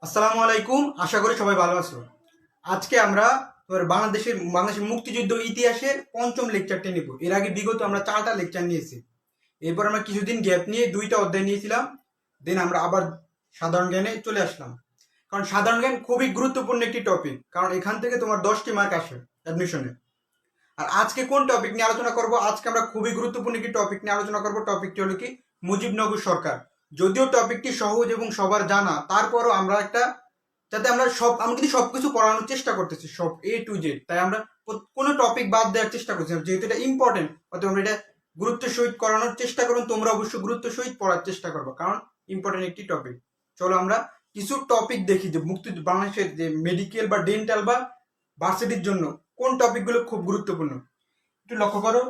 আসসালামু আলাইকুম, আশা করি সবাই ভালো আছো। আজকে আমরা বাংলাদেশের মুক্তিযুদ্ধ ইতিহাসের পঞ্চম লেকচারটি নিব। এর আগে বিগত আমরা 4টা লেকচার নিয়েছি। এরপর আমরা কিছুদিন গ্যাপ নিয়ে 2টা অধ্যায় নিয়েছিলাম। দেন আমরা আবার সাধারণ জ্ঞানে চলে আসলাম। কারণ সাধারণ জ্ঞান খুবই গুরুত্বপূর্ণ একটি টপিক, কারণ এখান থেকে তোমার 10টি মার্ক আসে অ্যাডমিশনে। আর আজকে কোন টপিক নিয়ে আলোচনা করব? আজকে আমরা খুবই গুরুত্বপূর্ণ একটি টপিক নিয়ে আলোচনা করব। টপিকটি হলো কি, মুজিবনগর সরকার। যদিও টপিকটি সহজ এবং সবার জানা, তারপরও আমরা আমরা কিন্তু সবকিছু পড়ানোর চেষ্টা করতেছি, সব A to Z। তাই আমরা কোনো টপিক বাদ দেওয়ার চেষ্টা করছি না, যেহেতু এটা ইম্পর্টেন্ট। অতএব আমরা এটা গুরুত্ব সহিত করানোর চেষ্টা করুন। তোমরা অবশ্যই গুরুত্ব সহিত পড়ার চেষ্টা করবো, কারণ ইম্পর্টেন্ট একটি টপিক। চলো আমরা কিছু টপিক দেখি যে বাংলাদেশের যে মেডিকেল বা ডেন্টাল বা ভার্সিটির জন্য কোন টপিকগুলো খুব গুরুত্বপূর্ণ। একটু লক্ষ্য করো,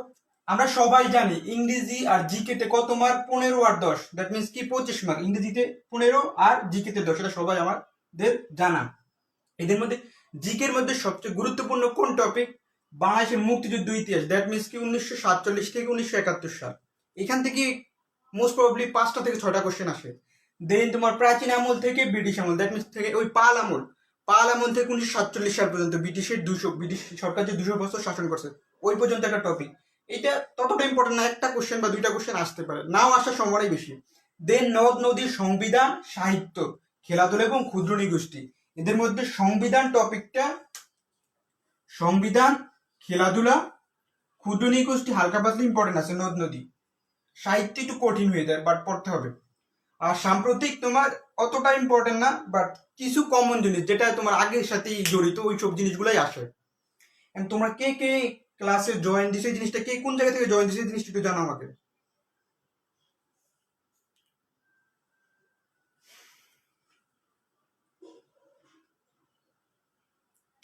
আমরা সবাই জানি ইংরেজি আর জিকেতে কত মার্ক? 15 আর 10, দ্যাট মিনস কি 25 মার্ক। ইংরেজিতে 15 আর জিকেতে 10, এটা সবাই আমাদের জানা। এদের মধ্যে জিকের মধ্যে সবচেয়ে গুরুত্বপূর্ণ কোন টপিক? বাংলাদেশের মুক্তিযুদ্ধ ইতিহাস, দ্যাট মিনস কি 1947 থেকে 1971 সাল। এখান থেকে মোস্ট প্রবাবলি 5টা থেকে 6টা কোশ্চেন আসে। দেন তোমার প্রাচীন আমল থেকে ব্রিটিশ আমল, দ্যাট মিনস থেকে ওই পাল আমল থেকে 1947 সাল পর্যন্ত, ব্রিটিশ সরকার যে 200 বছর শাসন করছে ওই পর্যন্ত একটা টপিক। এটা ততটা ইম্পর্টেন্ট না, একটা কোশ্চেন বা 2টা কোশ্চেন আসতে পারে, নাও আসার সম্ভাবনাই বেশি। দেন নদ নদীর সংবিধান, সাহিত্য, খেলাধুলা এবং ক্ষুদ্র নৃগোষ্ঠী। এদের মধ্যে সংবিধান, খেলাধুলা, ক্ষুদ্র নৃগোষ্ঠী হালকা পাতলা ইম্পর্টেন্ট আছে। নদ নদী, সাহিত্য একটু কঠিন হয়ে যায়, বাট পড়তে হবে। আর সাম্প্রতিক তোমার অতটা ইম্পর্টেন্ট না, বাট কিছু কমন জিনিস যেটা তোমার আগের সাথেই জড়িত, ওই সব জিনিসগুলাই আসে। তোমরা কে কে ক্লাসে জয়েন দিছে, জিনিসটা কে কোন জায়গা থেকে জয়েন দিছে, জিনিসটা একটু জানো আমাকে।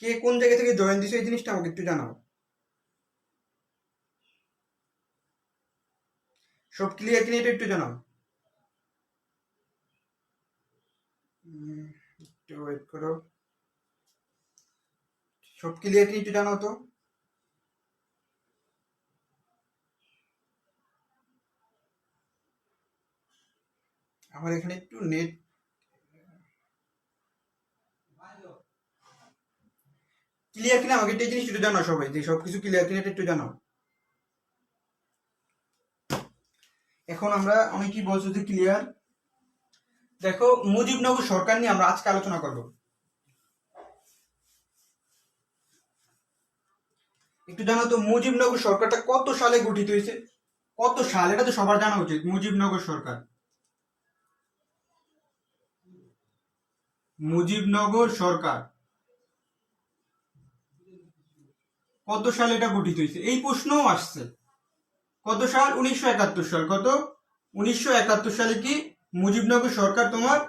কে কোন জায়গা থেকে জয়েন দিছে এই জিনিসটা আমাকে একটু জানাও। সব ক্লিয়ার কিনা এটা একটু জানাও। একটু ওয়েট করো, সব ক্লিয়ার কিনা একটু জানাও তো। আমার এখানে একটু নেট ক্লিয়ার কিনা আমাকে এই জিনিস একটু জানাও সবাই, যে সবকিছু ক্লিয়ার কিনা এটা একটু জানাও। এখন আমরা অনেকেই বলছো যে ক্লিয়ার। দেখো, মুজিবনগর সরকার নিয়ে আমরা আজকে আলোচনা করব। একটু জানো তো, মুজিবনগর সরকারটা কত সালে গঠিত হয়েছে? কত সাল, এটা তো সবার জানা উচিত। মুজিবনগর সরকার কত সালে এটা গঠিত হয়েছে, এই প্রশ্নও আসছে। কত সাল? 1971 সাল। কত? 1971 সালে কি মুজিবনগর সরকার তোমার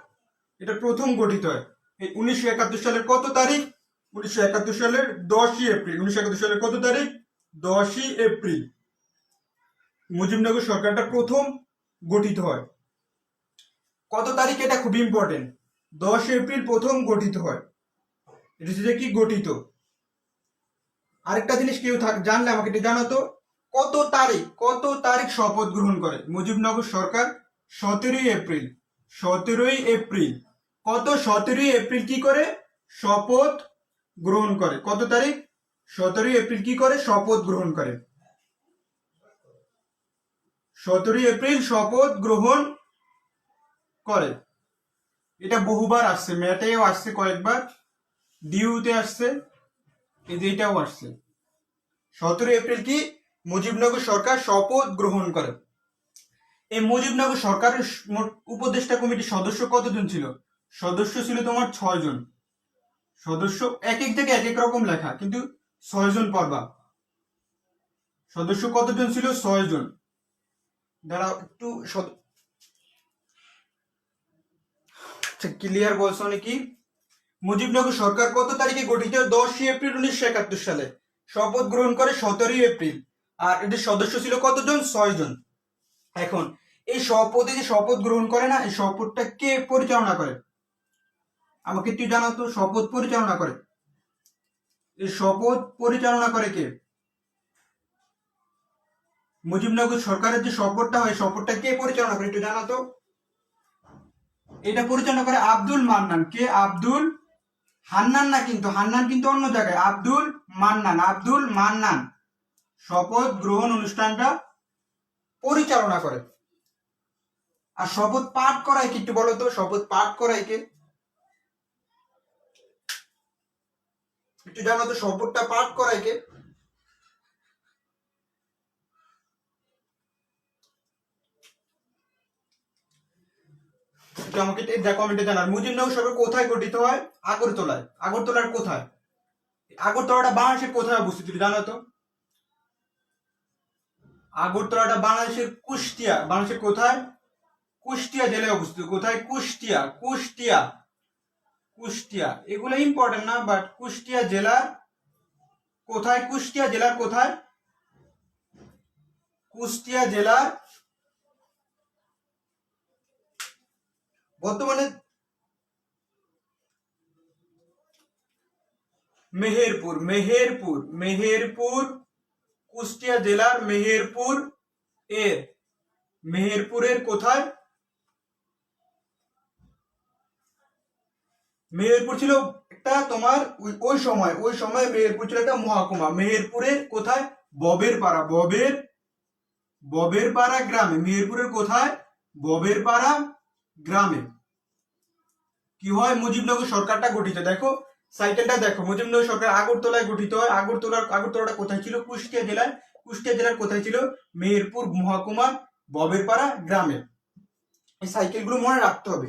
এটা প্রথম গঠিত হয়। এই 1971 সালের কত তারিখ? 1971 সালের 10ই এপ্রিল। 1971 সালের কত তারিখ? 10ই এপ্রিল মুজিবনগর সরকারটা প্রথম গঠিত হয়। কত তারিখ? এটা খুব ইম্পর্টেন্ট। 10 এপ্রিল প্রথম গঠিত হয়। এটা হচ্ছে কি গঠিত। আরেকটা জিনিস কেউ জানলে আমাকে এটা জানাতো, কত তারিখ শপথ গ্রহণ করে মুজিবনগর সরকার? 17ই এপ্রিল। 17ই এপ্রিল। কত? 17ই এপ্রিল কি করে শপথ গ্রহণ করে? কত তারিখ? 17ই এপ্রিল কি করে শপথ গ্রহণ করে? 17ই এপ্রিল শপথ গ্রহণ করে। এটা বহুবার আসছে, ম্যাটেও আসছে কয়েকবার, ডিউতে আসছে, এটাও আসছে। 17 এপ্রিল কি মুজিবনগর সরকার শপথ গ্রহণ করে। এই মুজিবনগর সরকারের মোট উপদেষ্টা কমিটির সদস্য কতজন ছিল? সদস্য ছিল তোমার 6 জন। সদস্য এক এক জায়গায় এক এক রকম লেখা, কিন্তু 6 জন পাবা। সদস্য কতজন ছিল? 6 জন। দাঁড়াও একটু ক্লিয়ার বলছো নাকি? মুজিবনগর সরকার কত তারিখে গঠিত? 10ই এপ্রিল 1971 সালে। শপথ গ্রহণ করে 17ই এপ্রিল। আর এদের সদস্য ছিল কতজন? 6 জন। এখন এই শপথ গ্রহণ করে না, এই শপথটা কে পরিচালনা করে আমাকে একটু জানাও তো। শপথ পরিচালনা করে, এই শপথ পরিচালনা করে কে? মুজিবনগর সরকারের যে শপথটা হয়, শপথটা কে পরিচালনা করে একটু জানাও তো। এটা পরিচালনা করে আব্দুল মান্নান। কে? আব্দুল হান্নান না, কিন্তু হান্নান কিন্তু অন্য জায়গায়, আব্দুল মান্নান, আব্দুল মান্নান শপথ গ্রহণ অনুষ্ঠানটা পরিচালনা করে। আর শপথ পাঠ করায় কি একটু বলো তো, শপথ পাঠ করায় কে? একটু জানো তো শপথটা পাঠ করায় কে? আমাকে কমেন্টে জানার। মুজিবনগর সরকার কোথায় গঠিত হয়? আগরতলায়। আগরতলার কোথায়? আগরতলাটা বাংলাদেশের কোথায় অবস্থিত জানো তো? আগরতলাটা বাংলাদেশের কুষ্টিয়া। বাংলাদেশের কোথায়? কুষ্টিয়া জেলায় অবস্থিত। কোথায়? কুষ্টিয়া। কুষ্টিয়া, কুষ্টিয়া এগুলো ইম্পর্টেন্ট না, বাট কুষ্টিয়া জেলার কোথায়? কুষ্টিয়া জেলার কোথায়? কুষ্টিয়া জেলার বর্তমানে মেহেরপুর। মেহেরপুর, মেহেরপুর কুষ্টিয়া জেলার মেহেরপুর এর, মেহেরপুরের কোথায়? মেহেরপুর ছিল একটা তোমার ওই সময় মেহেরপুর ছিল একটা মহকুমা। মেহেরপুরের কোথায়? ববের পাড়া। ববের পাড়া গ্রামে। মেহেরপুরের কোথায়? ববের পাড়া গ্রামে কি হয়? মুজিবনগর সরকারটা গঠিত। দেখো সাইকেলটা দেখো, মুজিবনগর সরকার আগরতলায় গঠিত হয়। আগরতলাটা কোথায় ছিল? কুষ্টিয়া জেলায়। কুষ্টিয়া জেলার কোথায় ছিল? মেহেরপুর মহকুমা ববের পাড়া গ্রামে। এই সাইকেলগুলো মনে রাখতে হবে।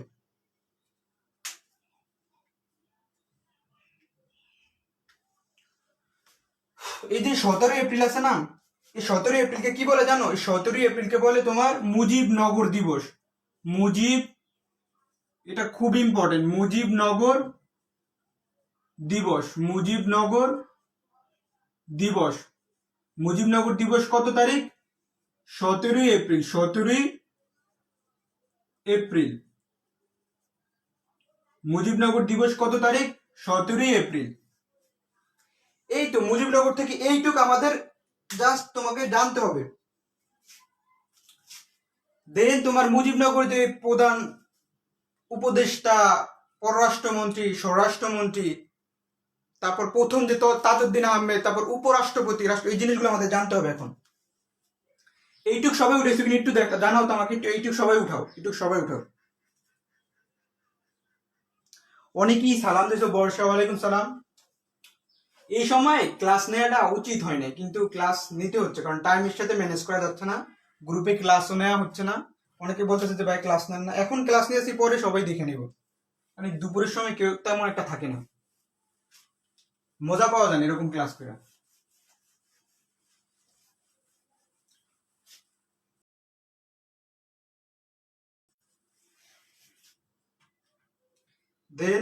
এই যে 17 এপ্রিল আছে না, এই 17 এপ্রিলকে কি বলে জানো? এই 17 এপ্রিলকে বলে তোমার মুজিবনগর দিবস। মুজিব, এটা খুব ইম্পর্টেন্ট, মুজিবনগর দিবস। মুজিবনগর দিবস। মুজিবনগর দিবস কত তারিখ? 17 এপ্রিল। 17 এপ্রিল। মুজিবনগর দিবস কত তারিখ? 17 এপ্রিল। এই তো মুজিবনগর থেকে এইটুক আমাদের জাস্ট তোমাকে জানতে হবে। দেন তোমার মুজিবনগর যে প্রধান উপদেষ্টা, পররাষ্ট্রমন্ত্রী, স্বরাষ্ট্রমন্ত্রী, তারপর প্রথম যে তাজউদ্দিন আহমেদ, তারপর উপরাষ্ট্রপতি, রাষ্ট্র, এই জিনিসগুলো আমাদের জানতে হবে এখন। এইটুক সবাই উঠেছে কিনা একটু জানাও তো আমাকে, একটু এইটুক সবাই উঠাও, এইটুক সবাই উঠাও। অনেকেই সালাম দিয়েছো, বর্ষা ওয়ালাইকুম সালাম। এই সময় ক্লাস নেওয়াটা উচিত হয় না, কিন্তু ক্লাস নিতে হচ্ছে, কারণ টাইমের সাথে ম্যানেজ করা যাচ্ছে না। গ্রুপে ক্লাসও নেওয়া হচ্ছে না। অনেকে বলতেছে যে ভাই ক্লাস নেন না। এখন ক্লাস নিয়েছি, পরে সবাই দেখে নিব। মানে দুপুরের সময় কেউ তেমন একটা থাকে না, মজা পাওয়া যায় না এরকম ক্লাস করে। দেন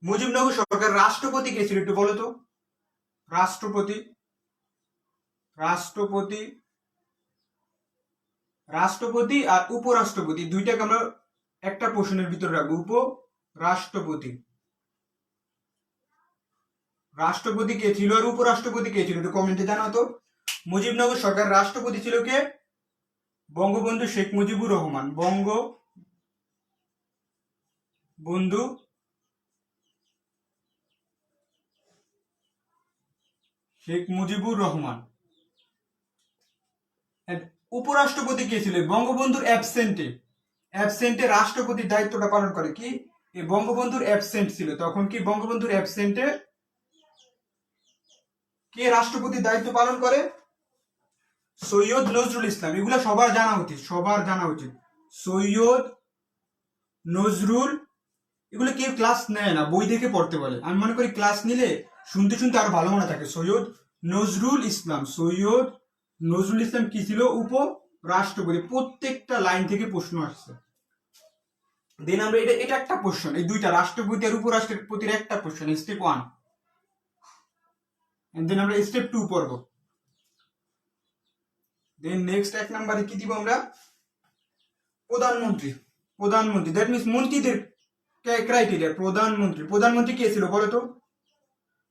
মুজিবনগর সরকার রাষ্ট্রপতি কে ছিল একটু বলো তো? রাষ্ট্রপতি, রাষ্ট্রপতি, রাষ্ট্রপতি আর উপরাষ্ট্রপতি দুইটাকে আমরা একটা প্রশ্নের ভিতরে রাখবো। উপরাষ্ট্রপতি, রাষ্ট্রপতি কে ছিল আর উপরাষ্ট্রপতি কে ছিল একটু কমেন্টে জানাও তো। মুজিবনগর সরকার রাষ্ট্রপতি ছিল কে? বঙ্গবন্ধু শেখ মুজিবুর রহমান। বঙ্গবন্ধু শেখ মুজিবুর রহমান। উপরাষ্ট্রপতি কে ছিল? বঙ্গবন্ধুর অ্যাবসেন্টে, অ্যাবসেন্টে রাষ্ট্রপতির দায়িত্বটা পালন করে কি? এই বঙ্গবন্ধুর অ্যাবসেন্ট ছিল, তখন কি বঙ্গবন্ধুর অ্যাবসেন্টে কে রাষ্ট্রপতির দায়িত্ব পালন করে? সৈয়দ নজরুল ইসলাম। এগুলো সবার জানা উচিত, সবার জানা উচিত। সৈয়দ নজরুল, এগুলো কেউ ক্লাস নেয় না, বই দেখে পড়তে বলে। আমি মনে করি ক্লাস নিলে শুনতে শুনতে আরো ভালো মনে থাকে। সৈয়দ নজরুল ইসলাম। সৈয়দ নজরুল ইসলাম কি ছিল? উপরাষ্ট্রপতি। প্রত্যেকটা লাইন থেকে প্রশ্ন আসছে। দেন আমরা এটা একটা কোশ্চেন, এই দুইটা রাষ্ট্রপতি আর উপরাষ্ট্রপতির একটা কোশ্চেন, স্টেপ 1। দেন আমরা স্টেপ 2 পড়ব। দেন নেক্সট 1 নম্বরে কি দিব আমরা? প্রধানমন্ত্রী। প্রধানমন্ত্রী, দ্যাট মিনস মন্ত্রীদের ক্রাইটেরিয়া। প্রধানমন্ত্রী, প্রধানমন্ত্রী কে ছিল বলো তো?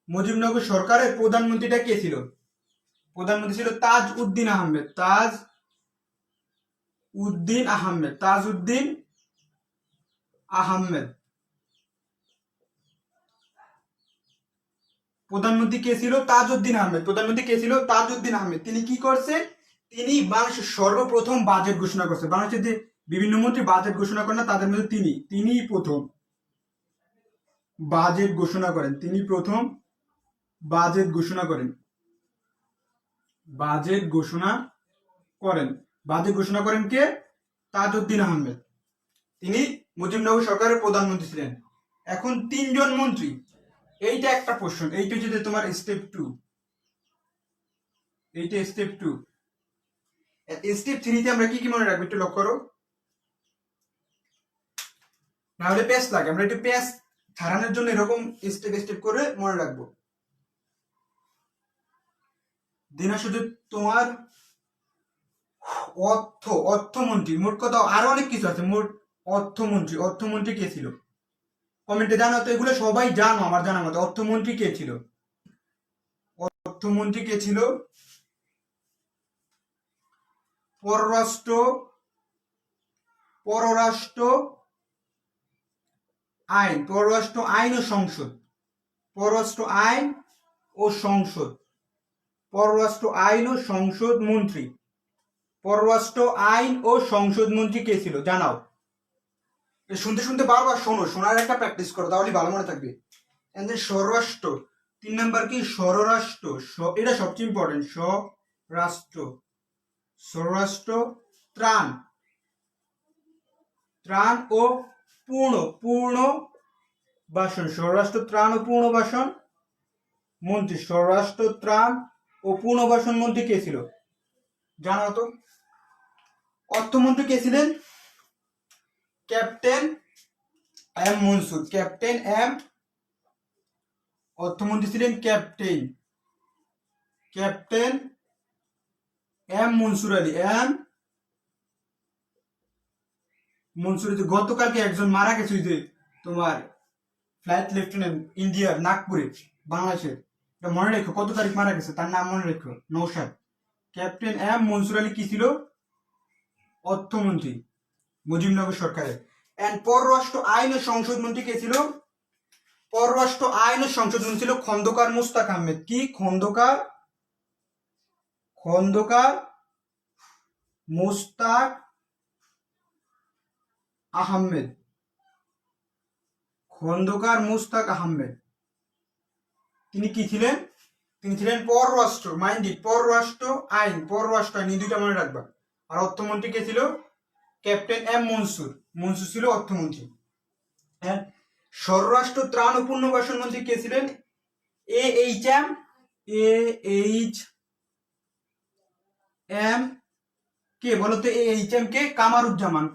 মুজিবনগর সরকারের প্রধানমন্ত্রীটা কে ছিল? প্রধানমন্ত্রী ছিল তাজউদ্দিন আহমেদ। তাজউদ্দিন আহমেদ। তাজউদ্দিন আহমেদ। প্রধানমন্ত্রী কে ছিল? তাজউদ্দিন আহমেদ। প্রধানমন্ত্রী কে ছিল? তাজউদ্দিন আহমেদ। তিনি কি করছে? তিনি বাংলাদেশের সর্বপ্রথম বাজেট ঘোষণা করছে। বাংলাদেশের যে বিভিন্ন মন্ত্রী বাজেট ঘোষণা করেন না, তাদের মধ্যে তিনি প্রথম বাজেট ঘোষণা করেন। তিনি প্রথম বাজেট ঘোষণা করেন। বাজেট ঘোষণা করেন। বাজেট ঘোষণা করেন কে? তাজউদ্দিন আহমেদ। তিনি মুজিবনগর সরকারের প্রধানমন্ত্রী ছিলেন। এখন তিনজন মন্ত্রী, এইটা একটা প্রশ্ন। এইটা হচ্ছে তোমার স্টেপ 2। এইটা স্টেপ 2। স্টেপ 3 তে আমরা কি কি মনে রাখবো একটু লক্ষ্য করো, না হলে পেজ লাগে। আমরা একটু পেজ ছাড়ানোর জন্য এরকম স্টেপ স্টেপ করে মনে রাখবো। দিনা শুধু তোমার অর্থমন্ত্রী, মোট কথা আরো অনেক কিছু আছে। মোট অর্থমন্ত্রী কে ছিল? কমেন্টে জানো তো, এগুলো সবাই জানো আমার জানা মতো। অর্থমন্ত্রী কে ছিল? অর্থমন্ত্রী কে ছিল? পররাষ্ট্র আইন ও সংসদ। পররাষ্ট্র আইন ও সংসদ মন্ত্রী। পররাষ্ট্র আইন ও সংসদ মন্ত্রী কে ছিল জানাও। শুনতে শুনতে বারবার শোনার একটা প্র্যাকটিস করো, তাহলে ভালো মনে থাকবে। স্বরাষ্ট্র, 3 নাম্বার কি? স্বরাষ্ট্র। এটা সবচেয়ে ইম্পর্টেন্ট। স্বরাষ্ট্র ত্রাণ ও পুনর্বাসন। স্বরাষ্ট্র ত্রাণ ও পুনর্বাসন মন্ত্রী। স্বরাষ্ট্র ত্রাণ ও পুনর্বাসন মন্ত্রী কে ছিল জানো তো? অর্থমন্ত্রী কে ছিলেন? Captain M Mansur. অর্থমন্ত্রী ছিলেন ক্যাপ্টেন এম মনসুর আলী। গতকালকে একজন মারা গেছে, যে তোমার ফ্লাইট লেফটেন্যান্ট, ইন্ডিয়ার নাগপুরে, বাংলাদেশের। এটা মনে রেখো, কত তারিখ মারা গেছে তার নাম মনে রেখো, নৌশাদ। ক্যাপ্টেন এম মনসুর আলী কি ছিল? অর্থমন্ত্রী মুজিবনগর সরকারের। এন্ড পররাষ্ট্র আইন ও সংসদ মন্ত্রী কে ছিল? পররাষ্ট্র আইন ও সংসদ মন্ত্রী ছিল খন্দকার মোস্তাক আহমেদ। কি? খন্দকার মোস্তাক আহমেদ। খন্দকার মোস্তাক আহমেদ। তিনি কি ছিলেন? তিনি ছিলেন পররাষ্ট্র, মাইন্ড ইট, পররাষ্ট্র আইন এই দুইটা মনে রাখবা। আর অর্থমন্ত্রী কে ছিল? ক্যাপ্টেন এম মনসুর ছিল অর্থমন্ত্রী। স্বরাষ্ট্র ত্রাণ ও পুনর্বাসন মন্ত্রী কে ছিলেন? এম কে বলতো? এম কে? কামারুজ্জামান।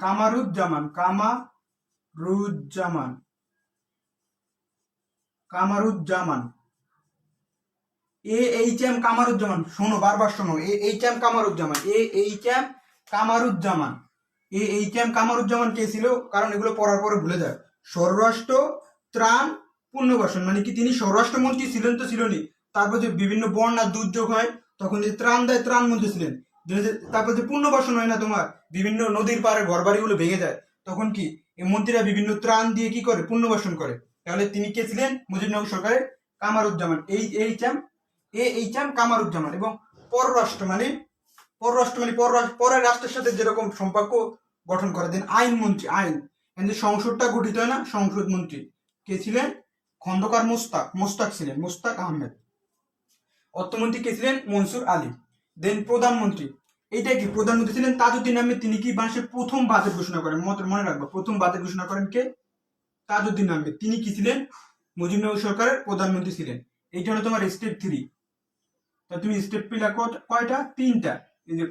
এম কামারুজ্জামান। শোনো, বারবার শোনো। এম কামারুজ্জামান কে ছিল? কারণ এগুলো পড়ার পরে ভুলে যায়। স্বরাষ্ট্র ত্রাণ পুনর্বাসন মানে কি? তিনি স্বরাষ্ট্রমন্ত্রী ছিলেন তো ছিলেনই, তারপর যে বিভিন্ন বন্যা দুর্যোগ হয় তখন যে ত্রাণ দেয়, ত্রাণ মন্ত্রী ছিলেন। তারপর যে পুনর্বাসন হয় না, তোমার বিভিন্ন নদীর পাড়ে ঘর বাড়িগুলো ভেঙে যায়, তখন কি এই মন্ত্রীরা বিভিন্ন ত্রাণ দিয়ে কি করে? পুনর্বাসন করে। তাহলে তিনি কে ছিলেন? মুজিবনগর সরকারের কামারুজ্জামান। H M Kamaruzzaman. এবং পররাষ্ট্র মানে পরের রাষ্ট্রের সাথে যেরকম সম্পর্ক গঠন করে দেন। আইনমন্ত্রী, যে সংসদটা গঠিত হয় না, সংসদ মন্ত্রী কে ছিলেন? খন্দকার মোস্তাক ছিলেন, মোস্তাক আহমেদ। অর্থমন্ত্রী কে ছিলেন? মনসুর আলী। দেন প্রধানমন্ত্রী, এইটা কি? প্রধানমন্ত্রী ছিলেন তাজউদ্দিন আহমেদ। তিনি কি বাংলাদেশের প্রথম বাজেট ঘোষণা করেন? মনে রাখবো, প্রথম বাজেট ঘোষণা করেন কে? তাজউদ্দিন আহমেদ। তিনি কি ছিলেন? মুজিবনগর সরকারের প্রধানমন্ত্রী ছিলেন। এইটা হলো তোমার স্টেপ 3। তা তুমি স্টেপ পেলা কয়টা? 3টা। এই যে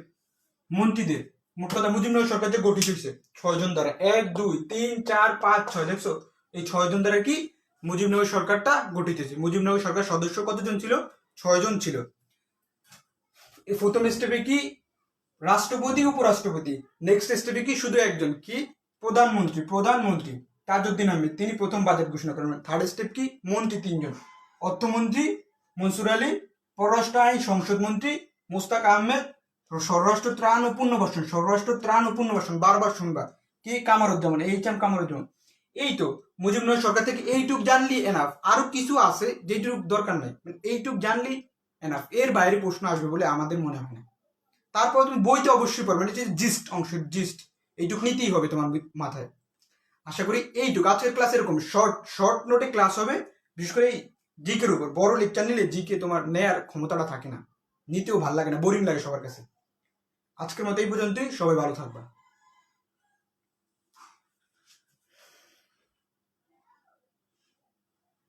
মন্ত্রীদের, মোট কথা মুজিবনগর সরকার যে গঠিত হয়েছে 6 জন দ্বারা, 1 2 3 4 5 6, দেখছো? এই 6 জন দ্বারা কি মুজিবনগর সরকারটা গঠিত হয়েছে। মুজিবনগর সরকার সদস্য কতজন ছিল? 6 জন ছিল। এই প্রথম স্টেপে কি? রাষ্ট্রপতি, উপরাষ্ট্রপতি। নেক্সট স্টেপে কি? শুধু একজন, কি? প্রধানমন্ত্রী তাজউদ্দিন আহমেদ, তিনি প্রথম বাজেট ঘোষণা করেন। থার্ড স্টেপ কি? মন্ত্রী 3 জন, অর্থমন্ত্রী মনসুর আলী, পররাষ্ট্র আইন সংসদ মন্ত্রী মোস্তাক আহমেদ, স্বরাষ্ট্র ত্রাণ ও পুনর্বাসন বারবার শুনবা, কি? Kamaruzzaman, H M Kamaruzzaman. এই তো মুজিবনগর সরকার থেকে এইটুক জানলি এনাফ, আরো কিছু আছে যেটুক দরকার নাই, এইটুক জানলি এনাফ, এর বাইরে প্রশ্ন আসবে বলে আমাদের মনে হয় না। তারপর তুমি বইতে অবশ্যই পড়বে, মানে যে জিস্ট অংশের জিস্ট এইটুক নিতেই হবে তোমার মাথায়। আশা করি এইটুক আজকের ক্লাস এরকম শর্ট শর্ট নোটে ক্লাস হবে, বিশেষ করে এই জিকের উপর। বড় লেকচার নিলে জিকে তোমার নেয়ার ক্ষমতাটা থাকে না, নিতেও ভালো লাগে না, বোরিং লাগে সবার কাছে। আজকের মতো এই পর্যন্তই, সবাই ভালো থাকবা।